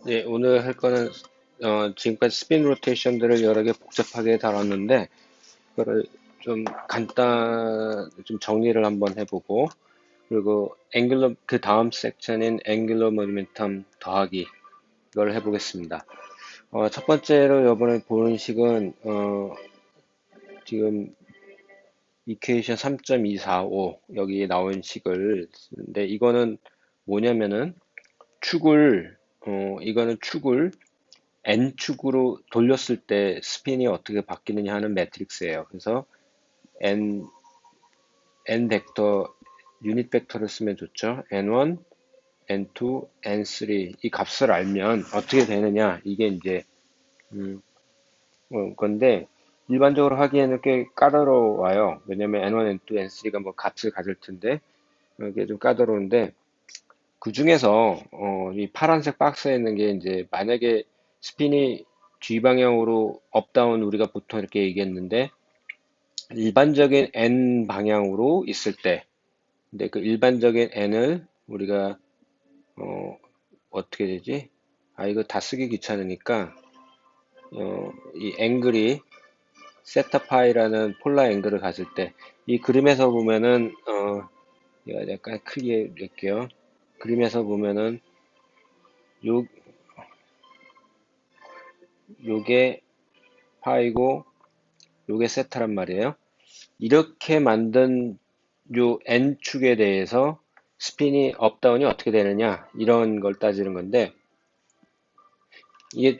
예, 오늘 할 거는 지금까지 스핀 로테이션들을 여러 개 복잡하게 다뤘는데 그거를 좀 좀 정리를 한번 해보고 그리고 앵글러 그 다음 섹션인 앵글러 모멘텀 더하기 이걸 해보겠습니다. 첫 번째로 이번에 보는 식은 지금 이퀘이션 3.245 여기에 나온 식을 쓰는데 이거는 뭐냐면은 이거는 축을 n축으로 돌렸을 때 스핀이 어떻게 바뀌느냐 하는 매트릭스예요. 그래서 n, n 벡터, 유닛 벡터를 쓰면 좋죠. n1, n2, n3 이 값을 알면 어떻게 되느냐 이게 이제 음, 건데 일반적으로 하기에는 꽤 까다로워요. 왜냐면 n1, n2, n3가 뭐 값을 가질 텐데 이게 좀 까다로운데 그 중에서 이 파란색 박스에 있는 게 이제 만약에 스핀이 G 방향으로 업다운 우리가 보통 이렇게 얘기했는데 일반적인 N 방향으로 있을 때 근데 그 일반적인 N을 우리가 어, 어떻게 되지? 아 이거 다 쓰기 귀찮으니까 이 앵글이 세타 파이라는 폴라 앵글을 가질 때 이 그림에서 보면은 제가 약간 크게 낼게요. 그림에서 보면은 요 요게 파이고 요게 세타란 말이에요. 이렇게 만든 요 N축에 대해서 스핀이 업다운이 어떻게 되느냐 이런 걸 따지는 건데 이게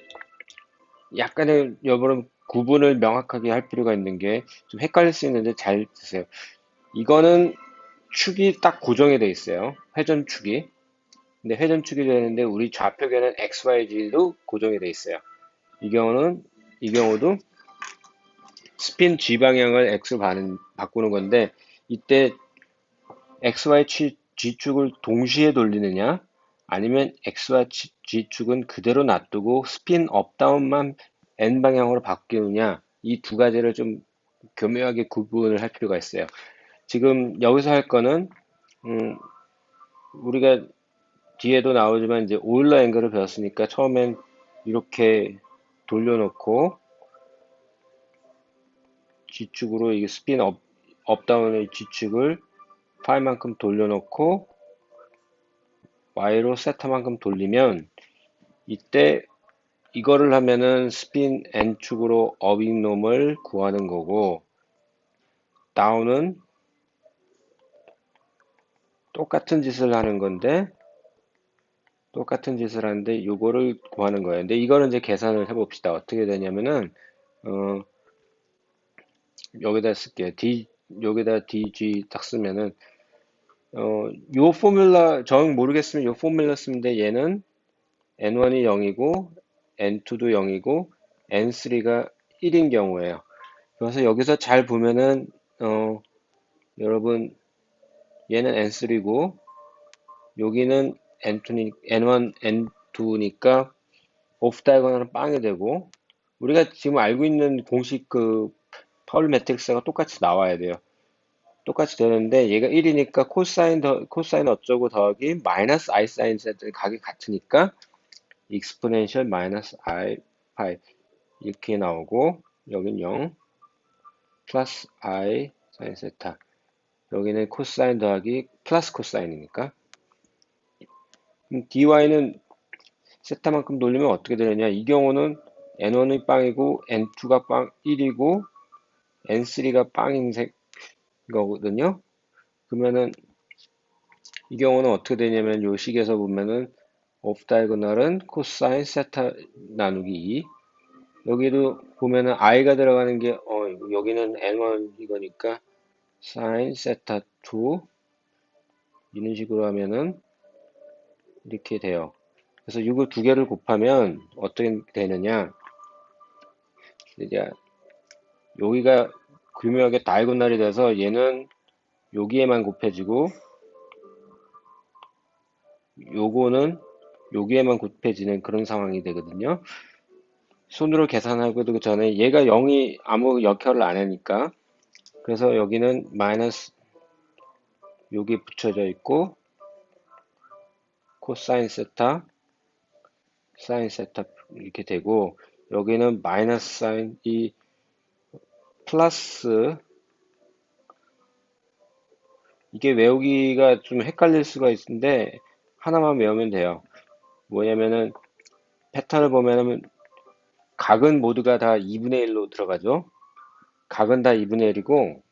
약간의 여러분 구분을 명확하게 할 필요가 있는 게 좀 헷갈릴 수 있는데 잘 드세요. 이거는 축이 딱 고정이 돼 있어요. 회전축이. 근데 회전축이 되는데 우리 좌표계는 XYZ도 고정이 돼 있어요. 이 경우도 스핀 G 방향을 X로 바꾸는 건데 이때 XY G축을 동시에 돌리느냐 아니면 XY G축은 그대로 놔두고 스핀 업다운만 N 방향으로 바뀌느냐 이 두 가지를 좀 교묘하게 구분을 할 필요가 있어요. 지금 여기서 할 거는 음, 우리가 뒤에도 나오지만 이제 오일러 앵글을 배웠으니까 처음엔 이렇게 돌려놓고 G축으로 이 스핀 업다운의 G축을 파이만큼 돌려놓고 Y로 세타만큼 돌리면 이때 이거를 하면은 스핀 n축으로 어빙 놈을 구하는 거고 다운은 똑같은 짓을 하는 건데 똑같은 짓을 하는데 이거를 구하는 거예요. 근데 이거는 이제 계산을 해봅시다. 어떻게 되냐면은 어, 여기다 쓸게요. 여기다 DG 딱 쓰면은 요 포뮬라 정 모르겠으면 요 포뮬라 쓰는데 얘는 N1이 0이고 N2도 0이고 N3가 1인 경우에요. 그래서 여기서 잘 보면은 여러분 얘는 N3고 여기는 N1, N2니까 오프 다이고널은 빵이 되고 우리가 지금 알고 있는 공식 그 파울 매트릭스가 똑같이 나와야 돼요. 똑같이 되는데 얘가 1이니까 코사인 어쩌고 더하기 마이너스 I 사인 세트 각이 같으니까 익스포넨셜 마이너스 I 파이 이렇게 나오고 여긴 0 플러스 I 사인 세타 여기는 코사인 더하기 플러스 코사인이니까 dy는 세타만큼 돌리면 어떻게 되느냐 이 경우는 n1이 빵이고 n2가 빵 1이고 n3가 빵인 거거든요. 그러면은 이 경우는 어떻게 되냐면 요 식에서 보면은 오프 다이고널은 코사인 세타 나누기 2 여기도 보면은 i가 들어가는 게 여기는 n1 이거니까 사인 세타 2 이런 식으로 하면은 이렇게 돼요. 그래서 이거 두 개를 곱하면 어떻게 되느냐 이제 여기가 교묘하게 다이고널이 돼서 얘는 여기에만 곱해지고 요거는 여기에만 곱해지는 그런 상황이 되거든요. 손으로 계산하고 그 전에 얘가 0이 아무 역할을 안 하니까 그래서 여기는 마이너스 여기 붙여져 있고 코사인 세타 사인 세탑 이렇게 되고, 여기는 마이너스 사인, 이 플러스, 이게 외우기가 좀 헷갈릴 수가 있는데 하나만 외우면 돼요. 뭐냐면은 패턴을 보면은 각은 모두가 다 2분의 1로 들어가죠. 각은 다 2분의 1이고,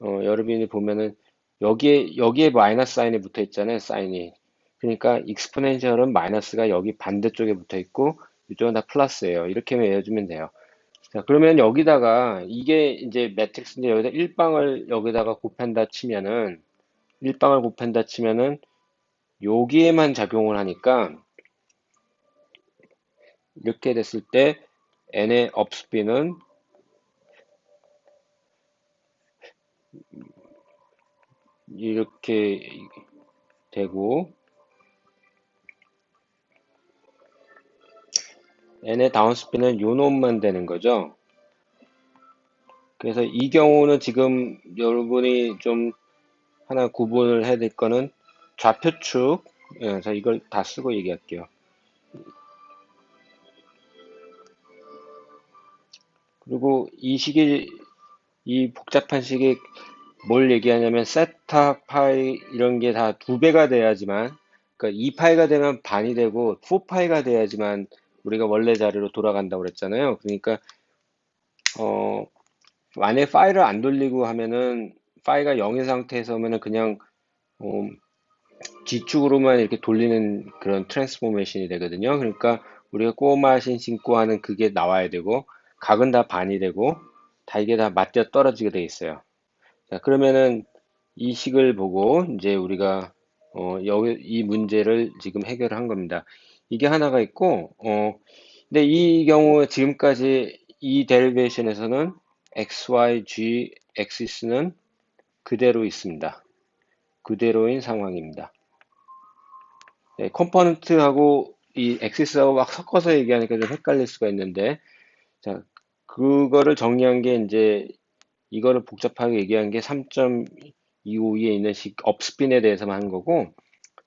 여러분이 보면은 여기에 마이너스 사인이 붙어 있잖아요, 사인이. 그러니까 익스포넨셜은 마이너스가 여기 반대쪽에 붙어 있고, 이쪽은 다 플러스예요. 이렇게 외워주면 돼요. 자, 그러면 여기다가 이게 이제 매트릭스인데 여기다 1방을 여기다가 곱한다 치면은 1방을 곱한다 치면은 여기에만 작용을 하니까 이렇게 됐을 때 n의 업스피는 이렇게 되고 n의 다운스피는 요 놈만 되는 거죠. 그래서 이 경우는 지금 여러분이 좀 하나 구분을 해야 될 거는 좌표축, 그래서 이걸 다 쓰고 얘기할게요. 그리고 이 식이, 이 복잡한 식이 뭘 얘기하냐면 세타, 파이 이런 게 다 두 배가 돼야지만, 그러니까 2파이가 되면 반이 되고 4파이가 돼야지만 우리가 원래 자리로 돌아간다고 그랬잖아요. 그러니까 만약에 파이를 안 돌리고 하면은 파이가 0인 상태에서면은 그냥 어, G축으로만 이렇게 돌리는 그런 트랜스포메이션이 되거든요. 그러니까 우리가 꼬마 신신고 하는 그게 나와야 되고, 각은 다 반이 되고, 다 이게 다 맞대어 떨어지게 돼 있어요. 자, 그러면은 이 식을 보고 이제 우리가 여기 이 문제를 지금 해결한 겁니다. 이게 하나가 있고, 근데 이 경우 지금까지 이 데리베이션에서는 x, y, g, x는 그대로 있습니다. 그대로인 상황입니다. 네, 컴포넌트하고 이 엑시스하고 막 섞어서 얘기하니까 좀 헷갈릴 수가 있는데, 자, 그거를 정리한 게 이제 이거를 복잡하게 얘기한 게 3.25에 있는 식 업스핀에 대해서만 한 거고,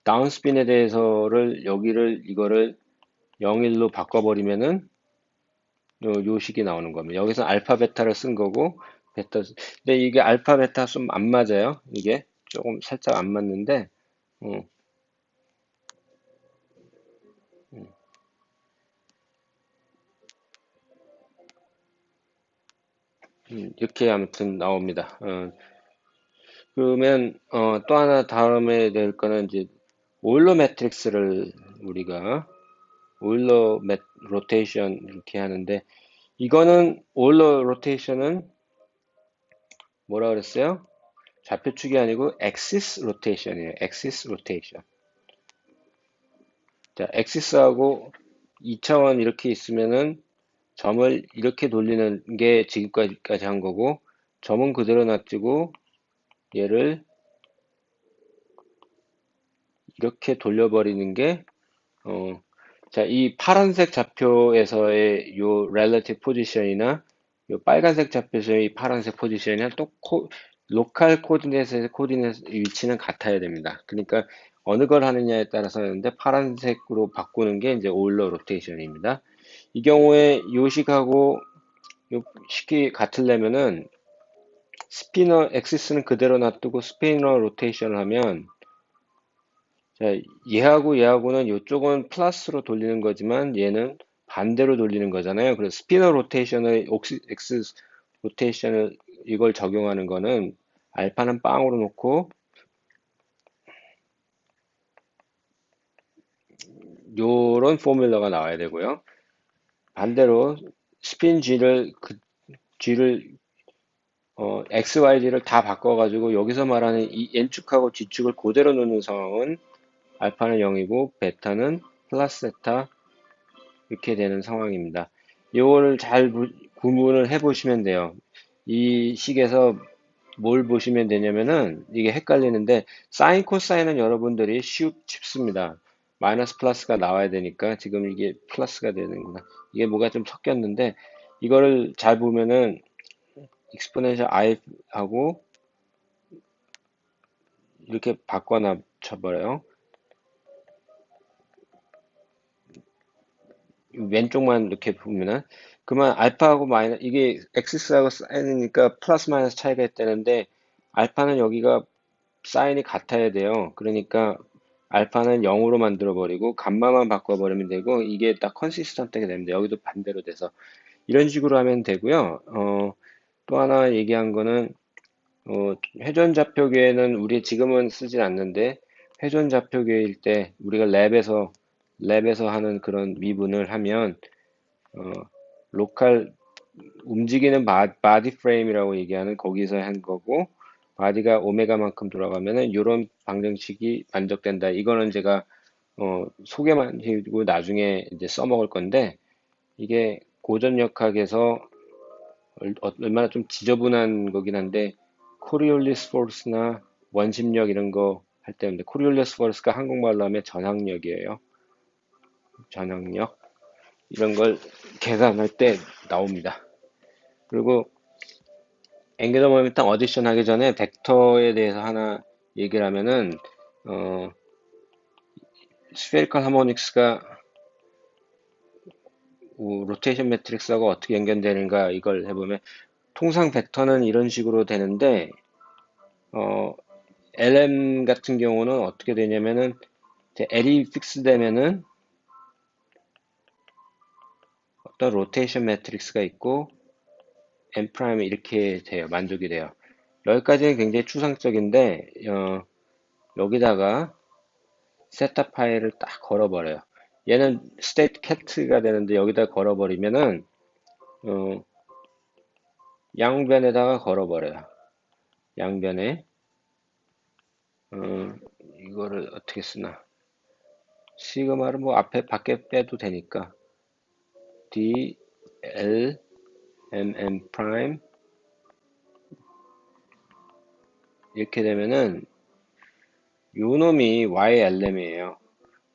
다운스핀에 대해서를 여기를 이거를 0일로 바꿔버리면은 요 식이 나오는 겁니다. 여기서 알파 베타를 쓴 거고, 베타. 근데 이게 알파 베타 좀 안 맞아요. 이게 조금 살짝 안 맞는데, 어, 이렇게 아무튼 나옵니다. 그러면 또 하나 다음에 될 거는 이제 오일러 매트릭스를 우리가 오일러 매 로테이션 이렇게 하는데, 이거는 오일러 로테이션은 뭐라 그랬어요? 좌표축이 아니고 엑시스 로테이션이에요. 엑시스 로테이션. 자, 엑시스하고 2차원 이렇게 있으면은 점을 이렇게 돌리는 게 지금까지 한 거고, 점은 그대로 놔두고 얘를 이렇게 돌려버리는 게 어, 자, 이 파란색 좌표에서의 요 relative position이나 요 빨간색 좌표에서의 이 파란색 포지션이나 또 로컬 코디네이트의 코디네이트 위치는 같아야 됩니다. 그러니까 어느 걸 하느냐에 따라서 하는데 파란색으로 바꾸는 게 이제 오일러 로테이션입니다. 이 경우에 요 식하고 요 식이 같으려면은 스피너 엑시스는 그대로 놔두고 스피너 로테이션을 하면, 자, 얘하고는 이쪽은 플러스로 돌리는 거지만 얘는 반대로 돌리는 거잖아요. 그래서 스피너 로테이션을 엑스 로테이션을 이걸 적용하는 거는 알파는 빵으로 놓고 요런 포뮬러가 나와야 되고요. 반대로 스핀 G를 X, Y, G를 다 바꿔가지고 여기서 말하는 이 N축하고 G축을 그대로 놓는 상황은 알파는 0이고 베타는 플러스 세타 이렇게 되는 상황입니다. 이거를 잘 구분을 해 보시면 돼요. 이 식에서 뭘 보시면 되냐면은 이게 헷갈리는데 사인 코사인은 여러분들이 쉽습니다. 마이너스 플러스가 나와야 되니까 지금 이게 플러스가 되는구나. 이게 뭐가 좀 섞였는데 이거를 잘 보면은 익스포넨셜 i하고 이렇게 바꿔 놔 쳐버려요. 왼쪽만 이렇게 보면은 그러면 알파하고 마이너스 이게 x하고 사인이니까 플러스 마이너스 차이가 있다는데 알파는 여기가 사인이 같아야 돼요. 그러니까 알파는 0으로 만들어 버리고 감마만 바꿔 버리면 되고 이게 딱 컨시스턴트하게 됩니다. 여기도 반대로 돼서 이런 식으로 하면 되고요. 또 하나 얘기한 거는 회전 좌표계는 우리 지금은 쓰진 않는데 회전 좌표계일 때 우리가 랩에서 하는 그런 미분을 하면 어, 로컬 움직이는 바디 프레임이라고 얘기하는 거기서 한 거고 바디가 오메가만큼 돌아가면은 이런 방정식이 만족된다. 이거는 제가 소개만 해주고 나중에 이제 써먹을 건데 이게 고전역학에서 얼마나 좀 지저분한 거긴 한데 코리올리스 포스나 원심력 이런 거 할 때인데 코리올리스 포스가 한국말로 하면 전항력이에요. 전항력 이런 걸 계산할 때 나옵니다. 그리고 앵귤러 모멘텀 어디션 하기 전에 벡터에 대해서 하나 얘기를 하면은 어, 스페리컬 하모닉스가 로테이션 매트릭스하고 어떻게 연결되는가 이걸 해보면 통상 벡터는 이런 식으로 되는데 어, LM 같은 경우는 어떻게 되냐면은 L이 픽스 되면은 어떤 로테이션 매트릭스가 있고 M 프라임이 이렇게 돼요. 만족이 돼요. 여기까지는 굉장히 추상적인데 여기다가 세타 파일을 딱 걸어버려요. 얘는 스테이트 캣가 되는데 여기다 걸어버리면은 어, 양변에다가 걸어버려요. 양변에 어, 이거를 어떻게 쓰나? 시그마를 뭐 앞에 밖에 빼도 되니까 D L M M 프라임 이렇게 되면은 요 놈이 YLM이에요.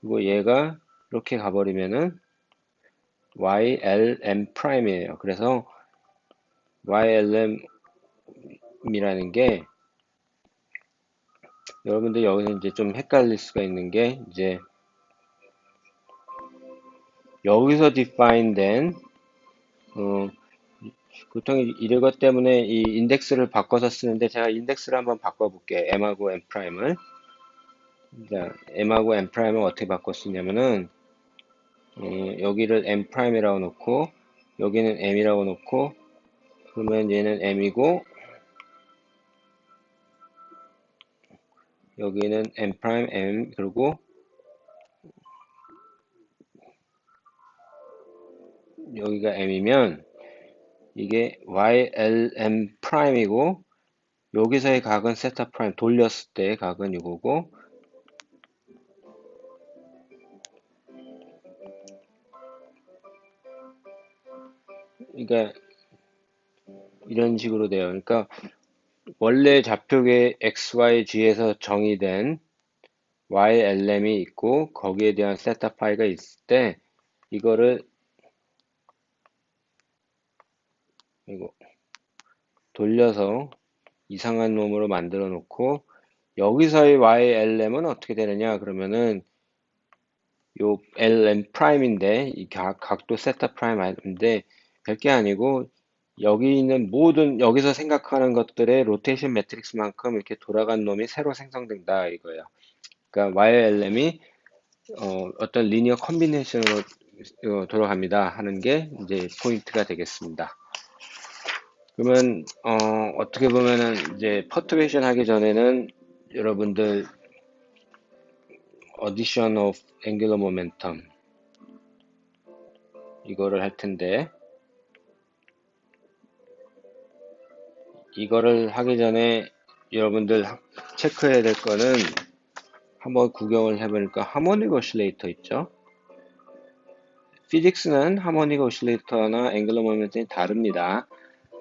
그리고 얘가 이렇게 가버리면은 YLM 프라임이에요. 그래서 YLM이라는 게 여러분들 여기서 이제 좀 헷갈릴 수가 있는 게 이제 여기서 define 된 어, 보통 이런 것 때문에 이 인덱스를 바꿔서 쓰는데 제가 인덱스를 한번 바꿔볼게요. M하고 M 프라임을 자, M하고 M 프라임을 어떻게 바꿔 쓰냐면은 여기를 M 프라임이라고 놓고 여기는 M이라고 놓고 그러면 얘는 M이고 여기는 M 프라임 M 그리고 여기가 M이면 이게 YLM 프라임이고 여기서의 각은 세타 프라임 돌렸을 때 각은 이거고 그러니까 이런 식으로 돼요. 그러니까 원래 좌표계 XYG에서 정의된 YLM이 있고 거기에 대한 세타 파이가 있을 때 이거를 이거 돌려서 이상한 놈으로 만들어 놓고 여기서의 YLM은 어떻게 되느냐 그러면은 요 LM 프라임인데 이 각도 세타 프라임인데 별게 아니고 여기 있는 모든 여기서 생각하는 것들의 로테이션 매트릭스만큼 이렇게 돌아간 놈이 새로 생성된다 이거예요. 그러니까 YLM이 어떤 리니어 컨비네이션으로 돌아갑니다 하는 게 이제 포인트가 되겠습니다. 그러면 어떻게 보면은 이제 퍼트레이션 하기 전에는 여러분들 addition of angular momentum 이거를 할 텐데 이거를 하기 전에 여러분들 체크해야 될 거는 한번 구경을 해보니까 하모닉 오실레이터 있죠? 피직스는 하모닉 오실레이터나 앵글러 모멘텀이 다릅니다.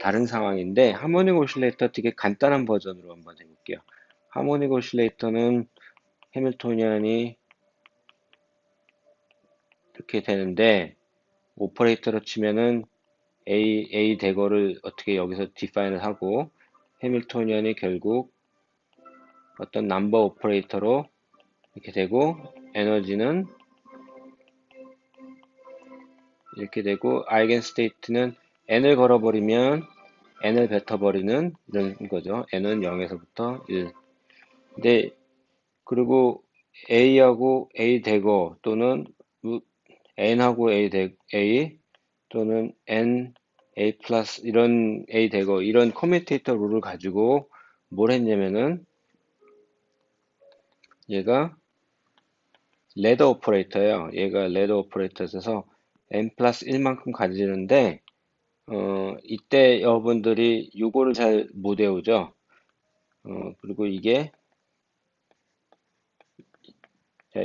다른 상황인데 하모닉 오실레이터 되게 간단한 버전으로 한번 해볼게요. 하모닉 오실레이터는 해밀토니안이 이렇게 되는데 오퍼레이터로 치면은 A 대거를 어떻게 여기서 디파인을 하고 해밀토니안이 결국 어떤 넘버 오퍼레이터로 이렇게 되고 에너지는 이렇게 되고 아이겐스테이트는 n을 걸어버리면 n을 뱉어버리는 이런 거죠. n은 0에서부터 1. 근데 그리고 a하고 a 대거 또는 n하고 a 또는 n a 플러스 이런 a 대거 이런 커뮤테이터 룰을 가지고 뭘 했냐면은 얘가 레더 오퍼레이터예요. 얘가 레더 오퍼레이터에서 n 플러스 1만큼 가지는데 이때 여러분들이 요거를 잘 못 외우죠. 그리고 이게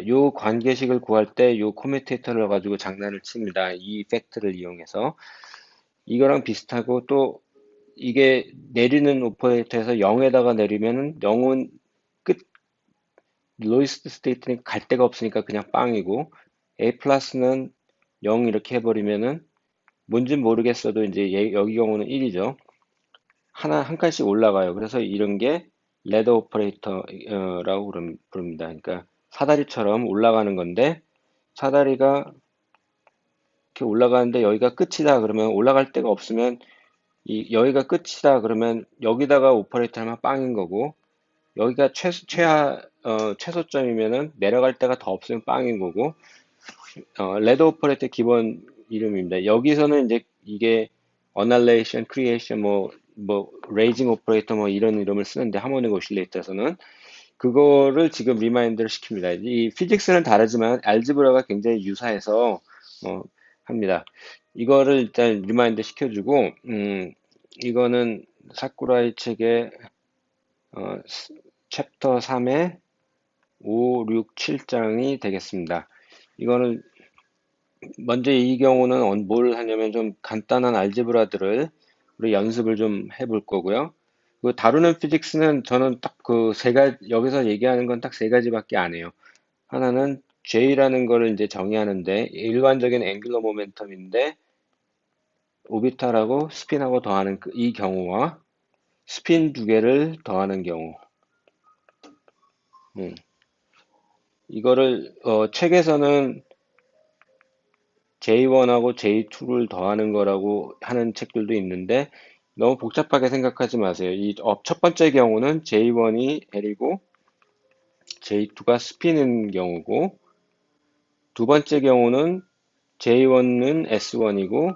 요 관계식을 구할 때 요 커뮤테이터를 가지고 장난을 칩니다. 이 팩트를 이용해서 이거랑 비슷하고 또 이게 내리는 오퍼레이터에서 0에다가 내리면은 0은 끝 로이스트 스테이트는 갈 데가 없으니까 그냥 빵이고 A 플러스는 0 이렇게 해버리면은 뭔진 모르겠어도 이제 여기 경우는 1이죠. 하나 한 칸씩 올라가요. 그래서 이런 게 레더 오퍼레이터라고 부릅니다. 그러니까 사다리처럼 올라가는 건데 사다리가 이렇게 올라가는데 여기가 끝이다 그러면 올라갈 데가 없으면 여기가 끝이다 그러면 여기다가 오퍼레이터 하면 빵인 거고 여기가 최소점이면은 내려갈 데가 더 없으면 빵인 거고 레더 오퍼레이터 기본 이름입니다. 여기서는 이제 이게 annihilation, creation, raising operator 뭐 이런 이름을 쓰는데 하모닉 오실레이터에서는 그거를 지금 리마인드를 시킵니다. 이 피직스는 다르지만 알지브라가 굉장히 유사해서 어, 합니다. 이거를 일단 리마인드 시켜주고 이거는 사쿠라이 책의 어, 챕터 3의 5, 6, 7장이 되겠습니다. 이거는 먼저 이 경우는 뭘 하냐면 좀 간단한 알제브라들을 우리 연습을 좀 해볼 거고요. 그 다루는 피직스는 저는 딱 그 세 가지, 여기서 얘기하는 건 딱 세 가지밖에 안 해요. 하나는 J라는 거를 이제 정의하는데 일반적인 앵귤러 모멘텀인데 오비탈하고 스핀하고 더하는 이 경우와 스핀 두 개를 더하는 경우. 음. 이거를 책에서는 J1하고 J2를 더하는 거라고 하는 책들도 있는데 너무 복잡하게 생각하지 마세요. 첫 번째 경우는 J1이 L이고 J2가 스피는 경우고 두 번째 경우는 J1은 S1이고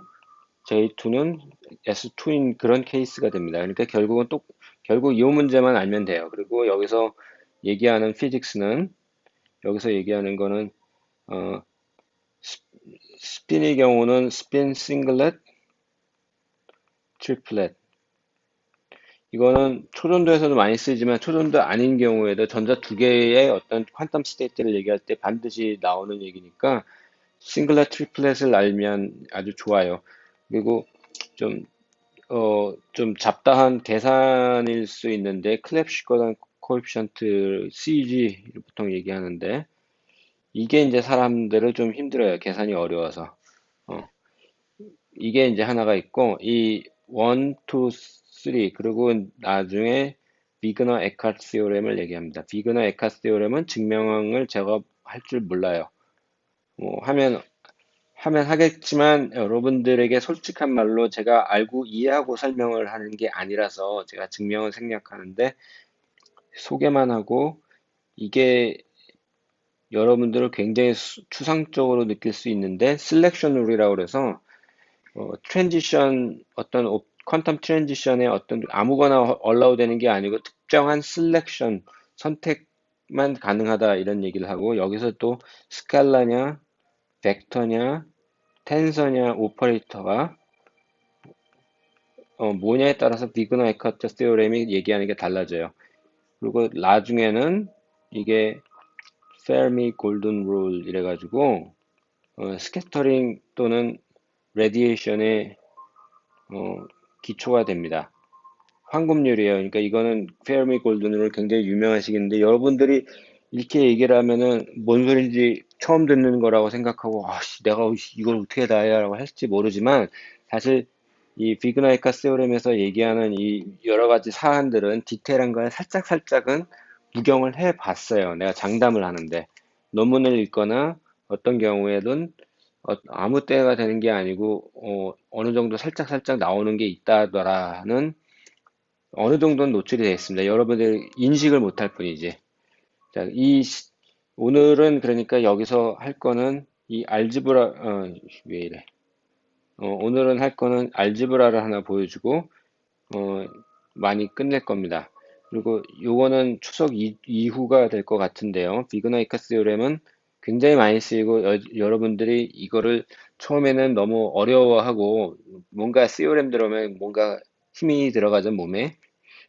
J2는 S2인 그런 케이스가 됩니다. 그러니까 결국 이 문제만 알면 돼요. 그리고 얘기하는 피직스는 여기서 얘기하는 거는 어, 스핀의 경우는 스핀 싱글렛, 트리플렛 이거는 초전도에서도 많이 쓰지만 초전도 아닌 경우에도 전자 두 개의 어떤 퀀텀 스테이트를 얘기할 때 반드시 나오는 얘기니까 싱글렛, 트리플렛을 알면 아주 좋아요. 그리고 좀, 좀 잡다한 계산일 수 있는데 클랩시거단 코에피션트 CG 보통 얘기하는데 이게 이제 사람들을 좀 힘들어요. 계산이 어려워서. 어, 이게 이제 하나가 있고, 이 1, 2, 3, 그리고 나중에 비그너 에카트 시오렘을 얘기합니다. 비그너 에카트 시오렘은 증명을 제가 할 줄 몰라요. 뭐, 하면 하겠지만 여러분들에게 솔직한 말로 제가 알고 이해하고 설명을 하는 게 아니라서 제가 증명을 생략하는데 소개만 하고 이게 여러분들을 굉장히 추상적으로 느낄 수 있는데 셀렉션 룰이라고 그래서 트랜지션 퀀텀 트랜지션에 어떤 아무거나 얼라우 되는 게 아니고 특정한 셀렉션 선택만 가능하다 이런 얘기를 하고 여기서 또 스칼라냐 벡터냐 텐서냐 오퍼레이터가 뭐냐에 따라서 비그너 에커트 세오렘이 얘기하는 게 달라져요. 그리고 나중에는 이게 페르미 골든 룰 이래가지고 스캐터링 또는 레디에이션의 기초가 됩니다. 황금률이에요. 그러니까 이거는 페어미 골든을 굉장히 유명하시겠는데 여러분들이 이렇게 얘기를 하면은 뭔 소린지 처음 듣는 거라고 생각하고 내가 이걸 어떻게 다 해야라고 할지 모르지만 사실 이 비그나이카 세오렘에서 얘기하는 이 여러 가지 사안들은 디테일한 걸 살짝은 구경을 해 봤어요. 내가 장담을 하는데 논문을 읽거나 어떤 경우에는 아무 때가 되는 게 아니고 어느 정도 살짝 나오는 게 있다더라는 어느 정도는 노출이 되어 있습니다. 여러분들 인식을 못할 뿐이지. 자, 오늘은 그러니까 여기서 할 거는 이 알지브라 왜 이래? 오늘은 할 거는 알지브라를 하나 보여주고 어, 많이 끝낼 겁니다. 그리고 요거는 추석 이후가 될 것 같은데요. 비그너이커 스요렘은 굉장히 많이 쓰이고 여러분들이 이거를 처음에는 너무 어려워하고 뭔가 스요렘 들어오면 뭔가 힘이 들어가죠, 몸에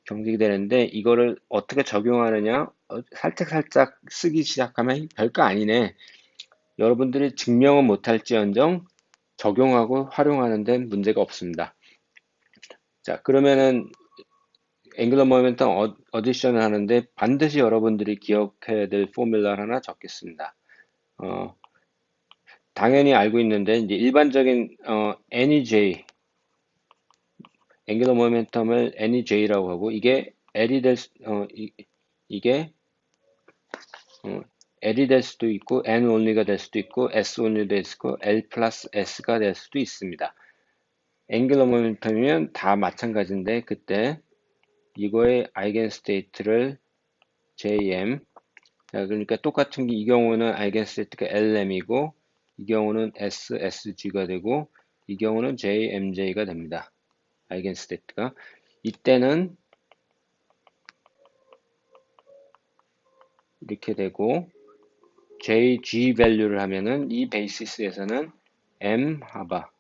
경직이 되는데 이거를 어떻게 적용하느냐 살짝 쓰기 시작하면 별거 아니네. 여러분들이 증명은 못할지언정 적용하고 활용하는 데는 문제가 없습니다. 자, 그러면은 앵글러 모멘텀 어디션을 하는데 반드시 여러분들이 기억해야 될 포뮬러를 하나 적겠습니다. 어, 당연히 알고 있는데 이제 일반적인 NEJ 앵글러 모멘텀을 NEJ라고 하고 이게 L이 이게 어, L이 될 수도 있고 N only가 될 수도 있고 S only 될 수도 있고 L 플러스 S가 될 수도 있습니다. 앵글러 모멘텀이면 다 마찬가지인데 그때 이거의 아이겐 스테이트를 JM 자, 그러니까 똑같은 게 이 경우는 아이겐스테이트가 LM이고 이 경우는 SSG가 되고 이 경우는 JMJ가 됩니다. 아이겐스테이트가 이때는 이렇게 되고 JG 밸류를 하면은 이 베이시스에서는 M 하바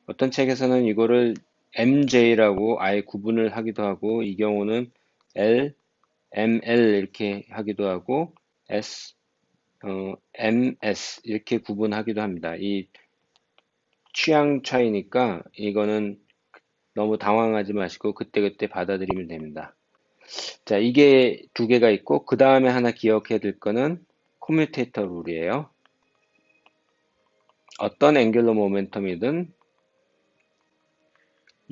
어떤 책에서는 이거를 MJ라고 아예 구분을 하기도 하고 이 경우는 L, ML 이렇게 하기도 하고 S, MS 이렇게 구분하기도 합니다. 이 취향 차이니까 이거는 너무 당황하지 마시고 그때그때 받아들이면 됩니다. 자, 이게 두 개가 있고 그 다음에 하나 기억해야 될 거는 커뮤테이터 룰이에요. 어떤 앵귤러 모멘텀이든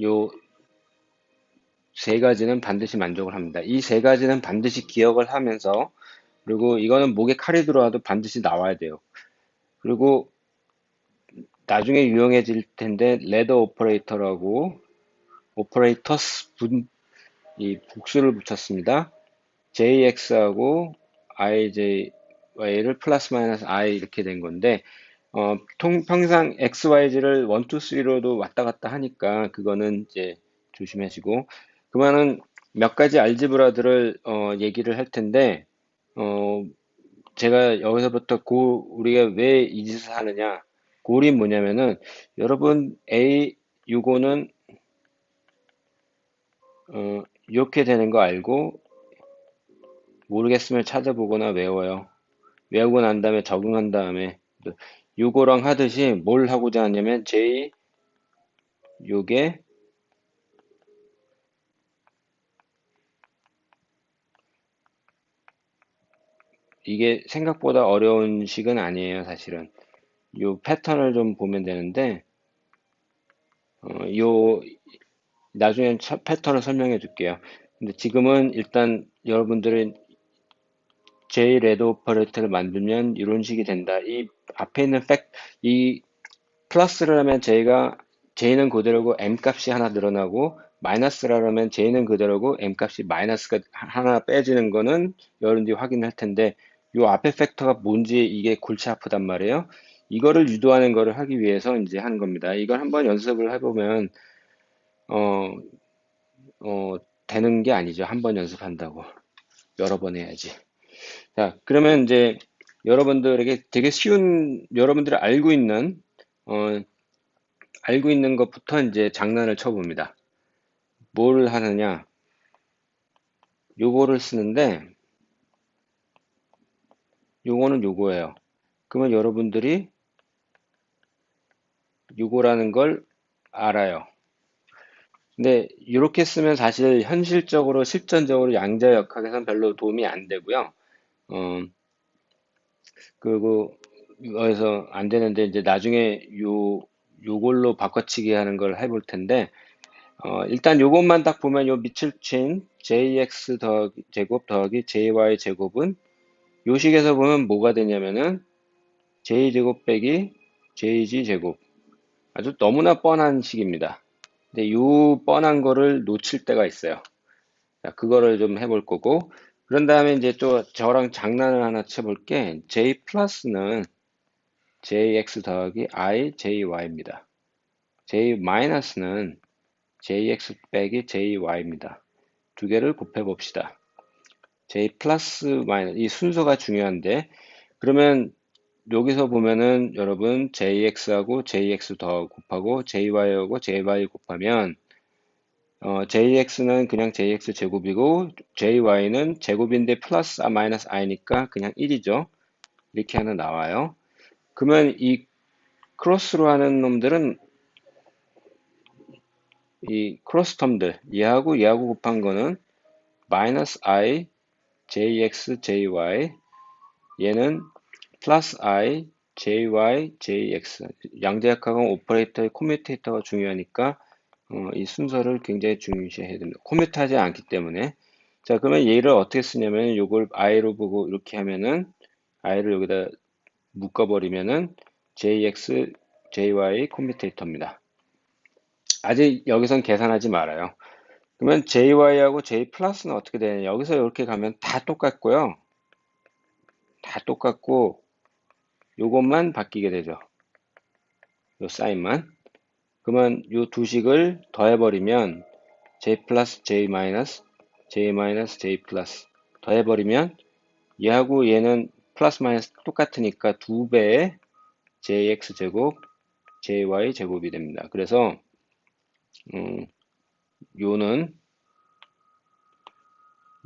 요 세 가지는 반드시 만족을 합니다. 이 세 가지는 반드시 기억을 하면서 그리고 이거는 목에 칼이 들어와도 반드시 나와야 돼요. 그리고 나중에 유용해질 텐데 레더 오퍼레이터라고 오퍼레이터스 이 복수를 붙였습니다. JX하고 IJY를 플러스 마이너스 I 이렇게 된 건데 평상 XYZ를 1, 2, 3로도 왔다 갔다 하니까 그거는 이제 조심하시고 그러면은 몇 가지 알지브라들을 얘기를 할 텐데 어, 제가 여기서부터 우리가 왜 이 짓을 하느냐 골이 뭐냐면은 여러분 A65는 이렇게 되는 거 알고 모르겠으면 찾아보거나 외워요. 외우고 난 다음에 적응한 다음에 요거랑 하듯이 뭘 하고자 하냐면 J 요게 이게 생각보다 어려운 식은 아니에요, 사실은. 요 패턴을 좀 보면 되는데 요 나중에 패턴을 설명해 줄게요. 근데 지금은 일단 여러분들은 J 레드 오퍼레이터를 만들면 이런 식이 된다. 이 앞에 있는 이 플러스를 하면 J는 그대로고 M 값이 하나 늘어나고 마이너스를 하면 J는 그대로고 M 값이 마이너스가 하나 빼지는 거는 여러분들이 확인할 텐데 요 앞에 팩터가 뭔지 이게 골치 아프단 말이에요. 이거를 유도하는 거를 하기 위해서 이제 하는 겁니다. 이걸 한번 연습을 해보면 어, 되는 게 아니죠. 한번 연습한다고 여러 번 해야지. 자, 그러면 이제 여러분들에게 되게 쉬운 여러분들이 어, 알고 있는 것부터 이제 장난을 쳐봅니다. 뭘 하느냐? 요거를 쓰는데, 요거는 요거예요. 그러면 여러분들이 요거라는 걸 알아요. 근데 이렇게 쓰면 사실 현실적으로, 실전적으로 양자역학에선 별로 도움이 안 되고요. 어, 그리고 이거에서 안 되는데 이제 나중에 요걸로 바꿔치기 하는 걸 해볼 텐데, 일단 요것만 딱 보면 요 밑줄 친 jx 제곱 더하기 jy 제곱은 요 식에서 보면 뭐가 되냐면은 j 제곱 빼기 jg 제곱. 아주 너무나 뻔한 식입니다. 근데 이 뻔한 거를 놓칠 때가 있어요. 자, 그거를 좀 해볼 거고, 그런 다음에 이제 또 저랑 장난을 하나 쳐볼게. j 플러스는 jx 더하기 i jy입니다. j 마이너스는 jx 빼기 jy입니다. 두 개를 곱해 봅시다. j 플러스 마이너스, 이 순서가 중요한데, 그러면 여기서 보면은 여러분 jx하고 jx 더 곱하고 jy하고 jy 곱하면 jx는 그냥 jx 제곱이고 jy는 제곱인데 플러스 마이너스 i니까 그냥 1이죠. 이렇게 하나 나와요. 그러면 이 크로스로 하는 놈들은 이 크로스 텀들 얘하고 곱한 거는 마이너스 i jx jy 얘는 플러스 i jy jx 양대역학은 오퍼레이터의 코뮤테이터가 중요하니까 이 순서를 굉장히 중요시해야 됩니다. 코뮤트하지 않기 때문에. 자, 그러면 얘를 어떻게 쓰냐면 이걸 i로 보고 이렇게 하면은 i를 여기다 묶어버리면은 jx, jy 코뮤테이터입니다. 아직 여기선 계산하지 말아요. 그러면 jy하고 j 플러스는 어떻게 되냐? 여기서 이렇게 가면 다 똑같고요. 다 똑같고 요것만 바뀌게 되죠. 요 사인만. 그러면 요 두 식을 더해버리면 j 플러스 j 마이너스 j 마이너스 j 플러스 더해버리면 얘하고 얘는 플러스 마이너스 똑같으니까 두 배의 jx 제곱 jy 제곱이 됩니다. 그래서 요는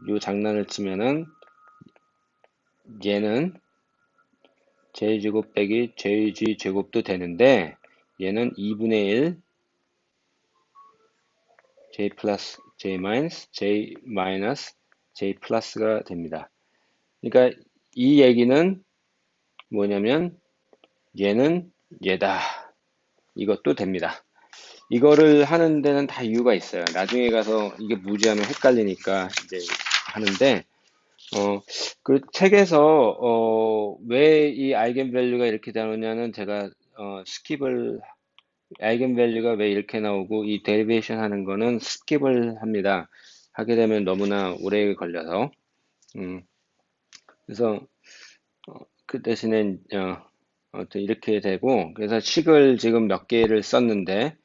요 장난을 치면은 얘는 j제곱 빼기 jg 제곱도 되는데 얘는 2분의 1 j 플러스 j 마이너스 j 마이너스 j 플러스가 됩니다. 그러니까 이 얘기는 뭐냐면 얘는 얘다. 이것도 됩니다. 이거를 하는 데는 다 이유가 있어요. 나중에 가서 이게 무지하면 헷갈리니까 이제 하는데 그 책에서 왜 이 아이겐밸류가 이렇게 나오냐는 제가 스킵을 아이겐밸류가 왜 이렇게 나오고 이 데리베이션 하는 거는 스킵을 합니다. 하게 되면 너무나 오래 걸려서 그래서 그 대신에 이렇게 되고 그래서 식을 지금 몇 개를 썼는데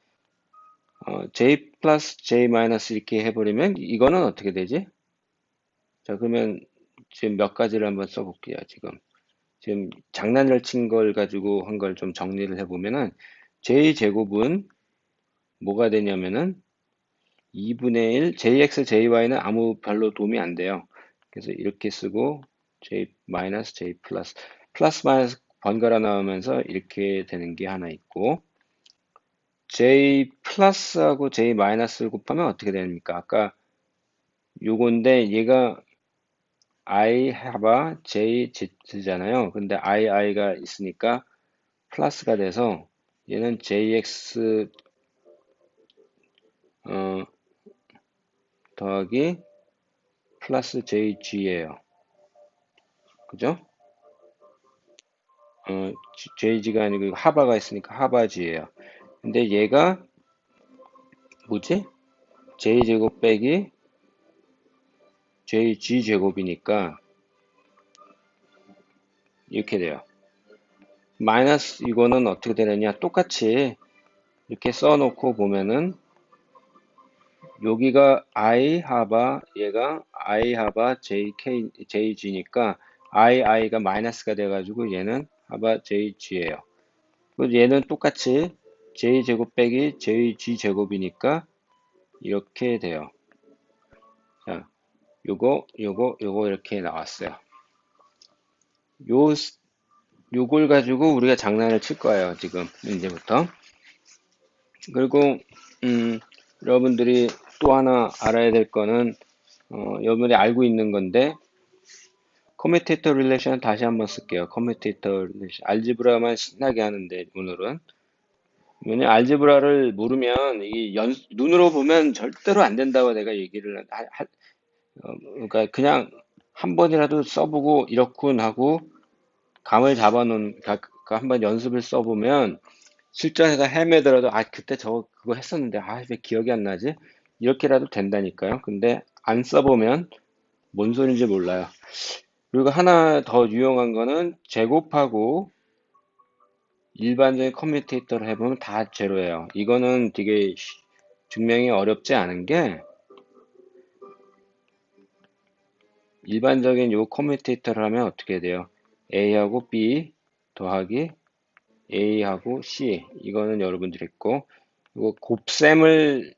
j 플러스 j 마이너스 이렇게 해버리면 이거는 어떻게 되지? 자, 그러면 지금 몇 가지를 한번 써볼게요. 지금 장난을 친 걸 가지고 한 걸 좀 정리를 해보면은 j 제곱은 뭐가 되냐면은 2분의 1 jx jy는 아무 별로 도움이 안 돼요. 그래서 이렇게 쓰고 j 마이너스 j 플러스 플러스 마이너스 번갈아 나오면서 이렇게 되는 게 하나 있고 j 플러스하고 j 마이너스를 곱하면 어떻게 됩니까? 아까 요건데 얘가 I have j z잖아요. 근데 i가 있으니까 플러스가 돼서 얘는 jx 더하기 플러스 jg예요. 그죠? jg가 아니고 하바가 있으니까 하바g예요. 근데 얘가 뭐지? j제곱 빼기 jg제곱이니까 이렇게 돼요. 마이너스 이거는 어떻게 되느냐? 똑같이 이렇게 써놓고 보면은 여기가 I 하바 얘가 I 하바 JK JG니까 I가 마이너스가 돼가지고 얘는 하바 JG예요. 얘는 똑같이 J 제곱 빼기 JG 제곱이니까 이렇게 돼요. 자, 요거 이렇게 나왔어요. 요걸 가지고 우리가 장난을 칠 거예요. 지금 이제부터. 그리고 여러분들이 또 하나 알아야 될 거는 여러분이 알고 있는 건데 커뮤테이터 릴레이션 다시 한번 쓸게요. 커뮤테이터 릴레이션 알지브라만 신나게 하는데 오늘은 왜냐 알지브라를 모르면 눈으로 보면 절대로 안 된다고 내가 얘기를 그러니까 그냥 한 번이라도 써보고 이렇군 하고 감을 잡아놓은 한번 연습을 써보면 실전에서 헤매더라도 아 그때 그거 했었는데 아 왜 기억이 안 나지? 이렇게라도 된다니까요. 근데 안 써보면 뭔 소리인지 몰라요. 그리고 하나 더 유용한 거는 제곱하고 일반적인 커뮤테이터를 해보면 다 제로예요. 이거는 되게 증명이 어렵지 않은 게 일반적인 요 커뮤테이터를 하면 어떻게 돼요? A하고 B 더하기 A하고 C 이거는 여러분들이 했고 이거 곱셈을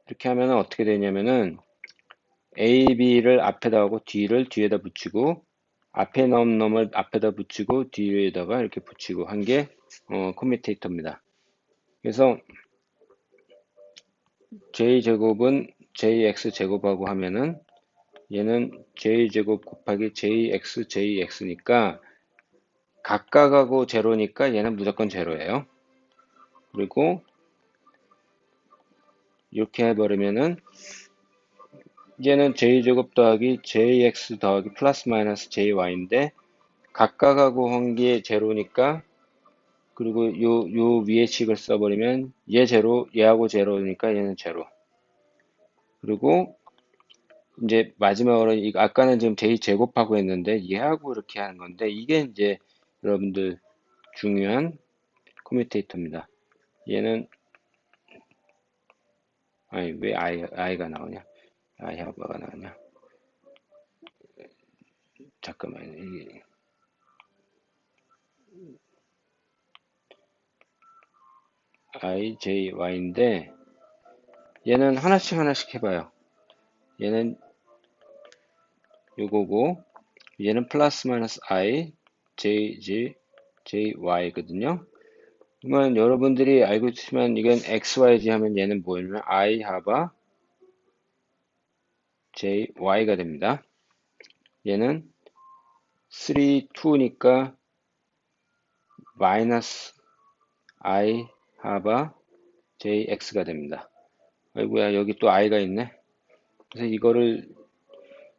이렇게 하면 어떻게 되냐면은 A, B를 앞에다 하고 D를 뒤에다 붙이고 앞에 나온 놈을 앞에다 붙이고 뒤에다가 이렇게 붙이고 한 게 커뮤테이터입니다. 그래서 J제곱은 JX제곱하고 하면은 얘는 J제곱 곱하기 JX니까 각각하고 제로니까 얘는 무조건 제로예요. 그리고 이렇게 해버리면은 얘는 J제곱 더하기 JX 더하기 플러스 마이너스 JY인데 각각하고 한 게 제로니까 그리고 요 위에 식을 써버리면 얘 제로, 얘하고 제로니까 얘는 제로. 그리고 이제 마지막으로 이거 아까는 지금 J제곱하고 했는데 얘하고 이렇게 하는 건데 이게 이제 여러분들 중요한 커뮤테이터입니다. 얘는 아니 왜 I가 나오냐? I하고가 나오냐? 잠깐만 이게 I, J, Y인데 얘는 하나씩 해봐요. 얘는 요거고 얘는 플러스 마이너스 I, J, Y거든요. 그러면 여러분들이 알고 있지만 이건 X, Y, Z 하면 얘는 뭐냐면 I 하바 J, Y가 됩니다. 얘는 3, 2니까 마이너스 I 하바 J, X가 됩니다. 아이고야 여기 또 I가 있네. 그래서 이거를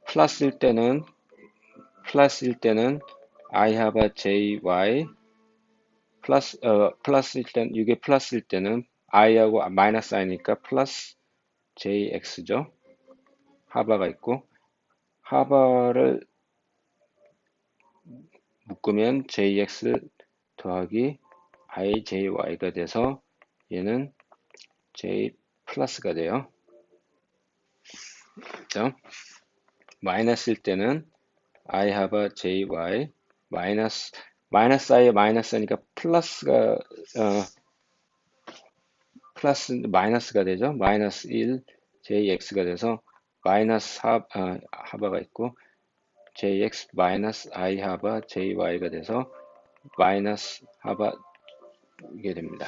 플러스일 때는 I 하바 J, Y 플러스일 때는 이게 플러스일 때는 I하고 마이너스 I니까 플러스 JX죠. 하바가 있고 하바를 묶으면 JX 더하기 IJY가 돼서 얘는 J 플러스가 돼요. 그죠? 마이너스일 때는 I 하바 JY 마이너스 I 마이너스니까 플러스 마이너스가 되죠. 마이너스 1 JX가 돼서 마이너스 하바가 있고 JX 마이너스 I 하바 JY가 돼서 마이너스 하바 이게 됩니다.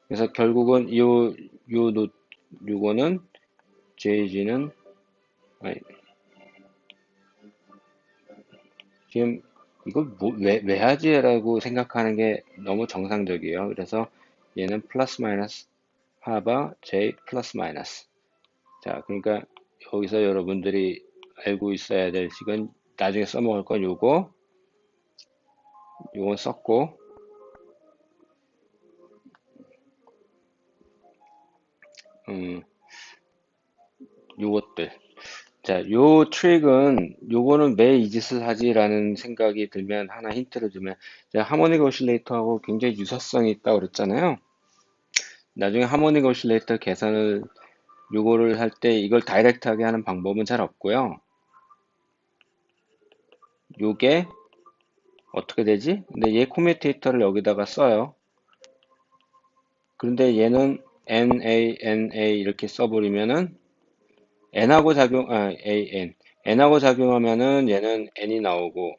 그래서 결국은 요거는 JG는 지금 이걸 왜 하지라고 생각하는 게 너무 정상적이에요. 그래서 얘는 플러스 마이너스 하바 J 플러스 마이너스. 자, 그러니까 여기서 여러분들이 알고 있어야 될 식은 나중에 써먹을 건 요건 썼고 요것들. 자, 요 트릭은 요거는 왜 이 짓을 하지라는 생각이 들면 하나 힌트를 주면 제가 하모닉 오실레이터하고 굉장히 유사성이 있다고 그랬잖아요. 나중에 하모닉 오실레이터 계산을 요거를 할 때 이걸 다이렉트하게 하는 방법은 잘 없고요. 요게 어떻게 되지? 근데 얘 코뮤테이터를 여기다가 써요. 그런데 얘는 NA 이렇게 써버리면은 n하고 작용하면은 얘는 n이 나오고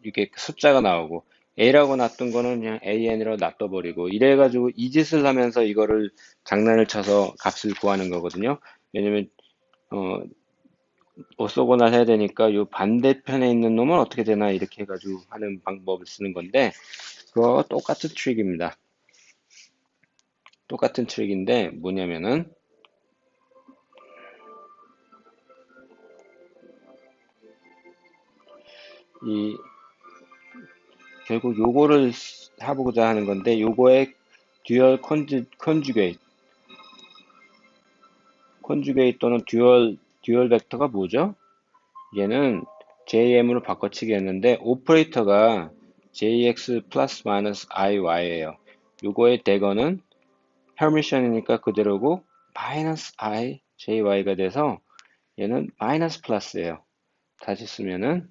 이게 숫자가 나오고 a라고 놨던 거는 그냥 an이라고 놔둬버리고 이래가지고 이 짓을 하면서 이거를 장난을 쳐서 값을 구하는 거거든요. 왜냐면 오쏘고날 해야 되니까 요 반대편에 있는 놈은 어떻게 되나 이렇게 해가지고 하는 방법을 쓰는 건데 그거 똑같은 트릭입니다. 똑같은 트릭인데 뭐냐면은 이 결국 요거를 해보고자 하는 건데, 요거의 듀얼 컨주게이트 또는 듀얼 벡터가 뭐죠? 얘는 JM으로 바꿔치기 했는데, 오퍼레이터가 JX 플러스 마이너스 IY예요. 요거의 대거는 헤르미션이니까 그대로고, 마이너스 I, JY가 돼서 얘는 마이너스 플러스예요. 다시 쓰면은,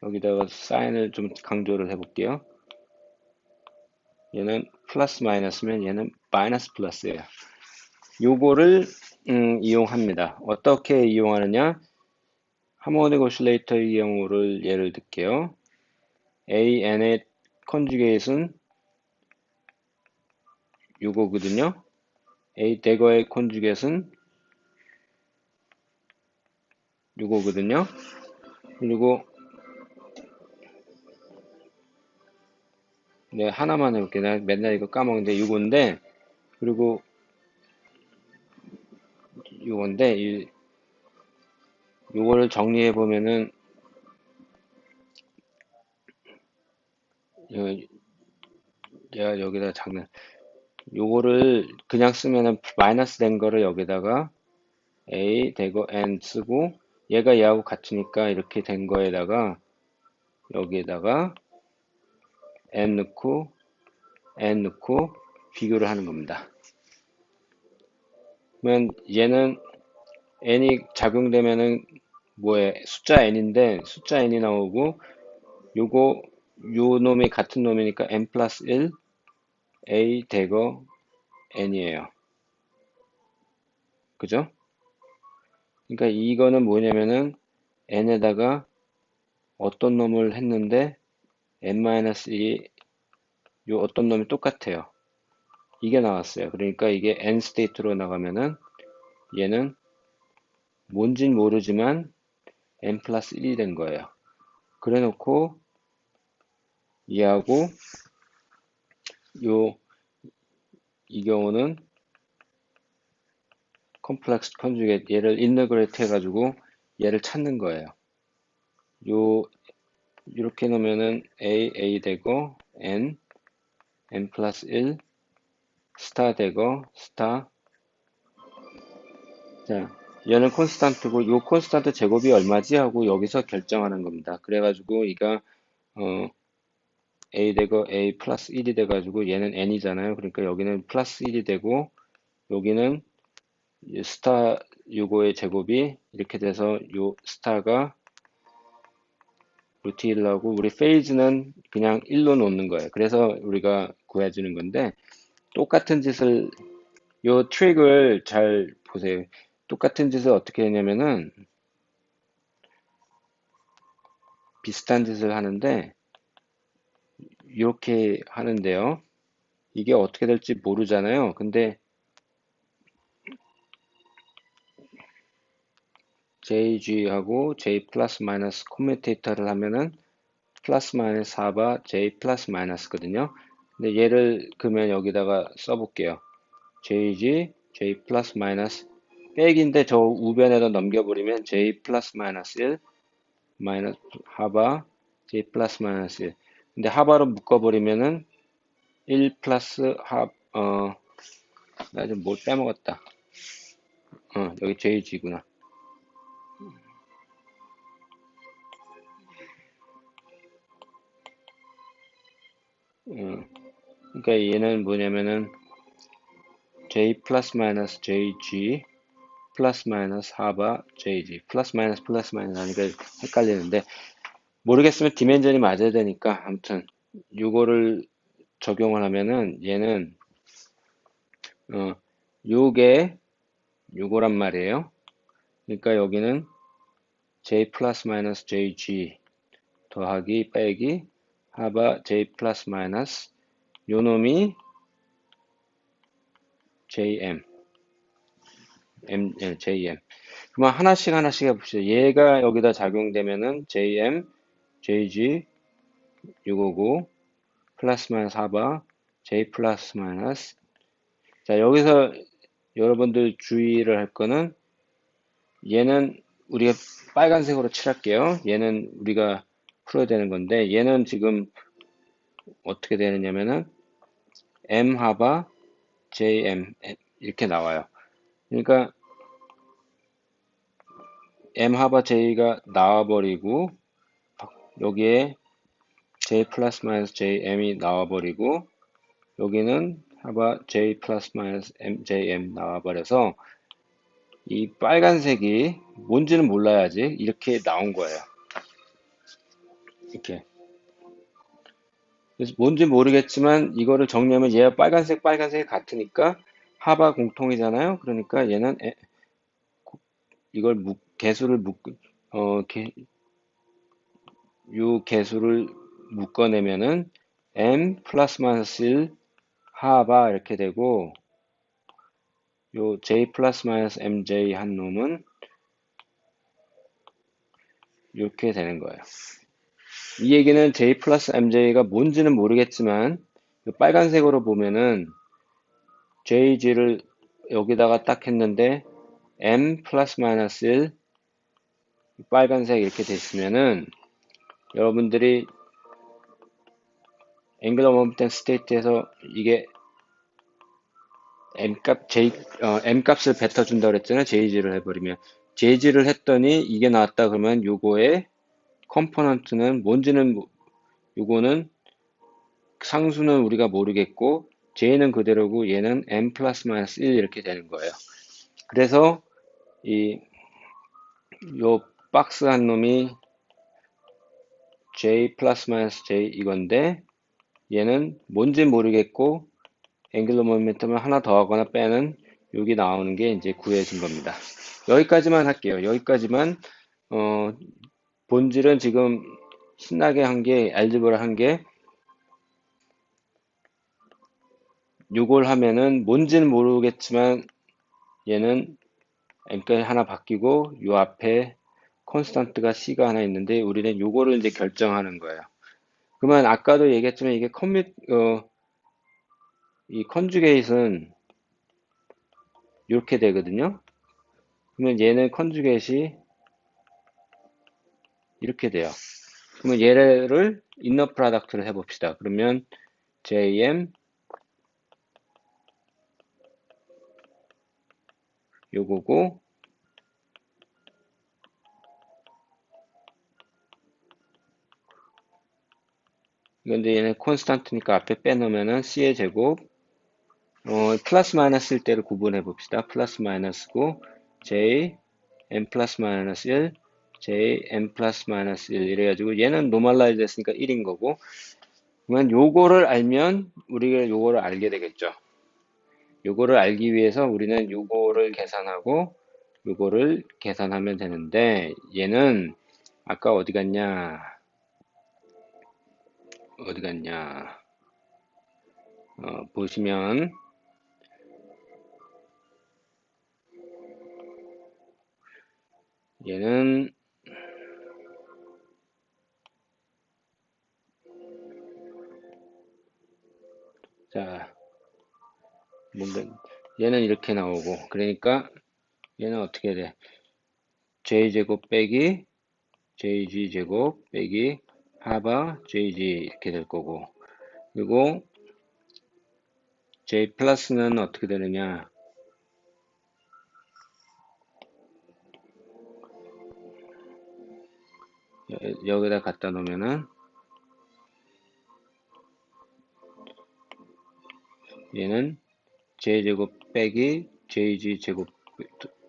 여기다가 사인을 좀 강조를 해볼게요. 얘는 플러스 마이너스면 얘는 마이너스 플러스예요. 요거를 이용합니다. 어떻게 이용하느냐? 하모닉 오실레이터의 경우를 예를 들게요. AN의 컨주게이트는 요거거든요. A 대거의 컨주게이트는 요거거든요. 그리고 네, 하나만 해볼게요. 나 맨날 이거 까먹는데 요건데, 그리고 요건데 요거를 정리해 보면은 제가 여기다 장난 요거를 그냥 쓰면은 마이너스 된 거를 여기다가 A 대거 N 쓰고, 얘가 얘하고 같으니까 이렇게 된 거에다가 여기에다가 N 넣고 N 넣고 비교를 하는 겁니다. 그러면 얘는 N이 작용되면은 뭐에 숫자 N인데 숫자 N이 나오고, 요거 요 놈이 같은 놈이니까 N 플러스 1 A 대거 N이에요. 그죠? 그러니까 이거는 뭐냐면은 N에다가 어떤 놈을 했는데 N-1이 요 어떤 놈이 똑같아요. 이게 나왔어요. 그러니까 이게 N 스테이트로 나가면은 얘는 뭔진 모르지만 N 플러스 1이 된 거예요. 그래 놓고 얘하고 요 이 경우는 컴플렉스 컨주게이트, 얘를 인터그레이트 해가지고 얘를 찾는 거예요. 요 이렇게 놓으면은 A 되고 N 플러스 1 스타 되고 스타. 자, 얘는 콘스탄트고 요 콘스탄트 제곱이 얼마지 하고 여기서 결정하는 겁니다. 그래가지고 이가 A 되고 A 플러스 1이 돼가지고 얘는 N이잖아요. 그러니까 여기는 플러스 1이 되고, 여기는 스타 요거의 제곱이 이렇게 돼서 요 스타가 루트 1 나오고, 우리 페이즈는 그냥 1로 놓는 거예요. 그래서 우리가 구해주는 건데, 똑같은 짓을 요 트릭을 잘 보세요. 똑같은 짓을 어떻게 했냐면은 비슷한 짓을 하는데 이렇게 하는데요. 이게 어떻게 될지 모르잖아요. 근데 JG하고 J 플러스 마이너스 커뮤테이터를 하면은 플러스 마이너스 4바 J 플러스 마이너스거든요. 근데 얘를 그러면 여기다가 써볼게요. JG J 플러스 마이너스 백인데 저 우변에다 넘겨버리면 J 플러스 마이너스 1 마이너스 하바 J 플러스 마이너스 1. 근데 하바로 묶어버리면은 1 플러스 나 좀 뭘 빼먹었다. 여기 JG구나. 그러니까 얘는 뭐냐면은 J 플러스 마이너스 JG 플러스 마이너스 하바 JG 플러스 마이너스 하니까 헷갈리는데, 모르겠으면 디멘전이 맞아야 되니까 아무튼 요거를 적용을 하면은 얘는 요게 요거란 말이에요. 그러니까 여기는 J 플러스 마이너스 JG 더하기 빼기 하바 J 플러스 마이너스 요놈이 JM JM. 그러면 하나씩 해봅시다. 얘가 여기다 작용되면은 JM JG 요거고 플러스 마이너스 하바 J 플러스 마이너스. 자, 여기서 여러분들 주의를 할 거는, 얘는 우리가 빨간색으로 칠할게요. 얘는 우리가 풀어야 되는 건데 얘는 지금 어떻게 되느냐면은 m 하바 jm 이렇게 나와요. 그러니까 m 하바 j가 나와버리고 여기에 j 플러스 마이너스 jm이 나와버리고 여기는 하바 j 플러스 마이너스 jm 나와버려서 이 빨간색이 뭔지는 몰라야지 이렇게 나온 거예요. 이렇게. 그래서 뭔지 모르겠지만 이거를 정리하면 얘가 빨간색 같으니까 하바 공통이잖아요. 그러니까 얘는 이걸 개수를 요 개수를 묶어내면은 m 플러스 마이너스 1 하바 이렇게 되고 요 j 플러스 마이너스 mj 한 놈은 이렇게 되는 거예요. 이 얘기는 j 플러스 mj가 뭔지는 모르겠지만 빨간색으로 보면은 jg를 여기다가 딱 했는데 m 플러스 마이너스 1 빨간색 이렇게 됐으면은 여러분들이 앵글러 모멘텀 스테이트에서 이게 m 값을 뱉어준다 그랬잖아요. jg를 해버리면 jg를 했더니 이게 나왔다 그러면 요거의 컴포넌트는 뭔지는 요거는 상수는 우리가 모르겠고 j는 그대로고 얘는 m 플러스 마이너스 1 이렇게 되는 거예요. 그래서 요 박스 한 놈이 j 플러스 마이너스 j 이건데 얘는 뭔지 모르겠고 앵글러 모멘텀을 하나 더하거나 빼는 여기 나오는 게 이제 구해진 겁니다. 여기까지만 할게요. 여기까지만 본질은 지금 신나게 한 게 알제브라 한 게 요걸 하면은 뭔지는 모르겠지만 얘는 m까지 하나 바뀌고 요 앞에 콘스탄트가 c가 하나 있는데 우리는 요거를 이제 결정하는 거예요. 그러면 아까도 얘기했지만 이게 이 컨주게이트는 이렇게 되거든요. 그러면 얘는 컨주게이트이 이렇게 돼요. 그러면 얘를 인너 프로덕트를 해봅시다. 그러면 jm 요거고 근데 얘는 콘스탄트니까 앞에 빼놓으면은 c의 제곱 플러스 마이너스일 때를 구분해 봅시다. 플러스 마이너스고 j m 플러스 마이너스 1 j m 플러스 마이너스 1 이래가지고 얘는 노멀라이즈 됐으니까 1인 거고 그러면 요거를 알면 우리가 요거를 알게 되겠죠. 요거를 알기 위해서 우리는 요거를 계산하고 요거를 계산하면 되는데 얘는 아까 어디 갔냐 보시면 얘는 자 뭔가 얘는 이렇게 나오고 그러니까 얘는 어떻게 돼? j제곱 빼기 jg제곱 빼기 하바 jg 이렇게 될 거고 그리고 j 플러스는 어떻게 되느냐 여기다 갖다 놓으면은 얘는 j제곱 빼기 jg제곱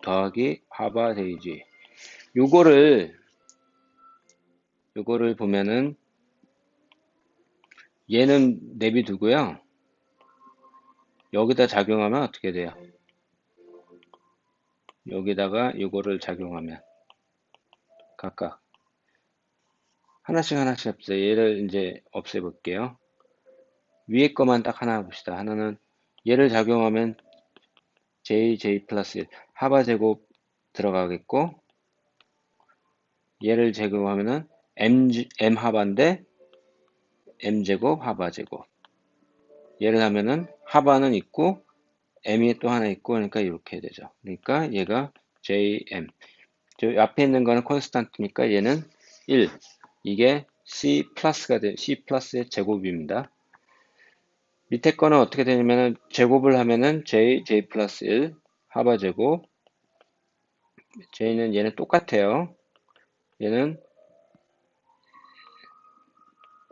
더하기 하바 jg 요거를 보면은 얘는 내비두고요. 여기다 작용하면 어떻게 돼요? 여기다가 요거를 작용하면 각각 하나씩 없어요. 얘를 이제 없애볼게요. 위에 거만 딱 하나 봅시다. 하나는 얘를 작용하면 j 플러스 1 하바 제곱 들어가겠고 얘를 제곱하면은 m 하바인데 m 제곱 하바 제곱 얘를 하면은 하바는 있고 m이 또 하나 있고 그러니까 이렇게 되죠. 그러니까 얘가 jm 저 앞에 있는 거는 콘스탄트니까 얘는 1 이게 C 플러스의 제곱입니다. 밑에 거는 어떻게 되냐면은 제곱을 하면은 J 플러스 1 하바 제곱, J는 얘는 똑같아요. 얘는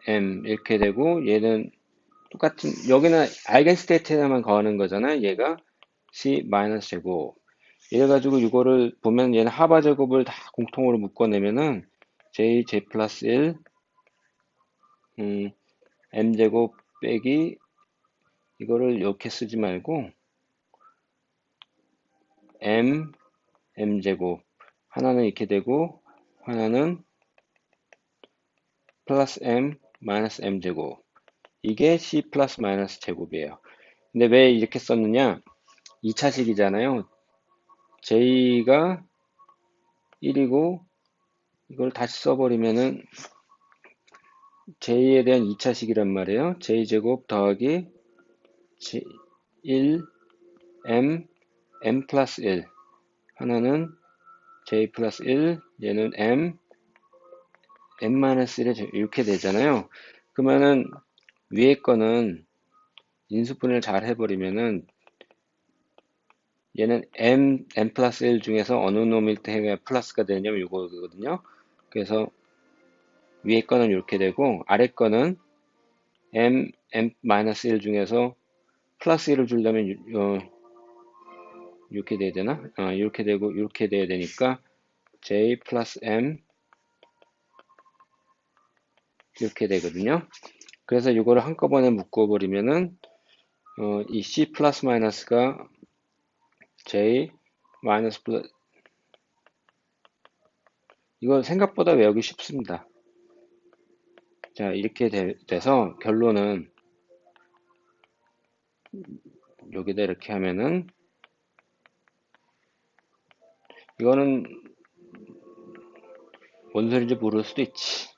M 이렇게 되고 얘는 똑같은, 여기는 아이겐스테이트에만 거하는 거잖아요. 얘가 C 마이너스 제곱. 이래가지고 이거를 보면 얘는 하바 제곱을 다 공통으로 묶어내면은 J 플러스 1 M 제곱 빼기, 이거를 이렇게 쓰지 말고 M 제곱, 하나는 이렇게 되고 하나는 플러스 M 마이너스 M 제곱, 이게 C 플러스 마이너스 제곱이에요. 근데 왜 이렇게 썼느냐, 2차식이잖아요. J가 1이고 이걸 다시 써버리면은 J에 대한 2차식이란 말이에요. J제곱 더하기 1 M 플러스 1, 하나는 J 플러스 1, 얘는 M 마이너스 1 이렇게 되잖아요. 그러면은 위에 거는 인수분해를 잘 해버리면은 얘는 M 플러스 1 중에서 어느 놈일 때 해야 플러스가 되냐면 이거거든요. 그래서 위에 거는 이렇게 되고 아래 거는 M 마이너스 1 중에서 플러스 1을 주려면 이렇게 돼야 되나? 이렇게 되고 이렇게 돼야 되니까 J 플러스 M 이렇게 되거든요. 그래서 이거를 한꺼번에 묶어버리면은 이 C 플러스 마이너스가 J 마이너스 플러스, 이거 생각보다 외우기 쉽습니다. 자, 이렇게 돼서 결론은 여기다 이렇게 하면은 이거는 뭔 소리인지 모를 수도 있지.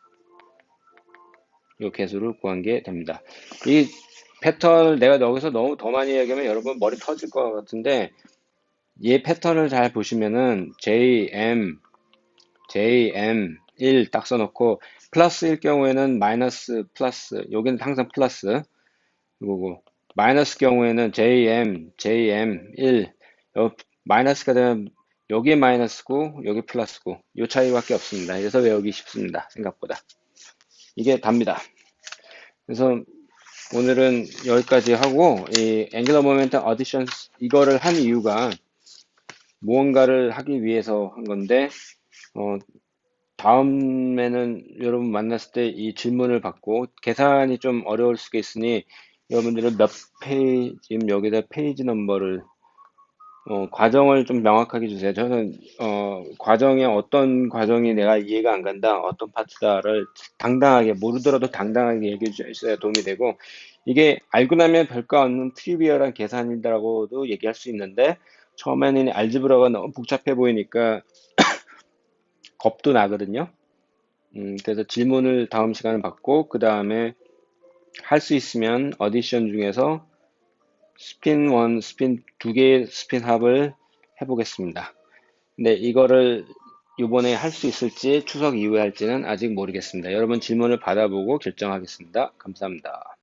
이 개수를 구한 게 됩니다. 이 패턴을 내가 여기서 너무 더 많이 얘기하면 여러분 머리 터질 것 같은데, 이 패턴을 잘 보시면은 JM 1 딱 써놓고 플러스일 경우에는 마이너스 플러스, 여기는 항상 플러스, 그리고 마이너스 경우에는 JM 1, 마이너스가 되면 여기 마이너스고 여기 플러스고 이 차이밖에 없습니다. 그래서 외우기 쉽습니다. 생각보다. 이게 답니다. 그래서 오늘은 여기까지 하고, 이 앵글러 모멘텀 어디션 이거를 한 이유가 무언가를 하기 위해서 한 건데, 다음에는 여러분 만났을 때 이 질문을 받고 계산이 좀 어려울 수가 있으니 여러분들은 몇 페이지, 지금 여기다 페이지 넘버를 과정을 좀 명확하게 주세요. 저는 과정에 어떤 과정이 내가 이해가 안 간다, 어떤 파트다를 당당하게, 모르더라도 당당하게 얘기해 주셔야 도움이 되고, 이게 알고 나면 별거 없는 트리비얼한 계산이라고도 얘기할 수 있는데 처음에는 알지브라가 너무 복잡해 보이니까 겁도 나거든요. 그래서 질문을 다음 시간에 받고 그 다음에 할 수 있으면 어디션 중에서 스핀 1, 스핀 2개의 스핀 합을 해보겠습니다. 근데 이거를 이번에 할 수 있을지 추석 이후에 할지는 아직 모르겠습니다. 여러분 질문을 받아보고 결정하겠습니다. 감사합니다.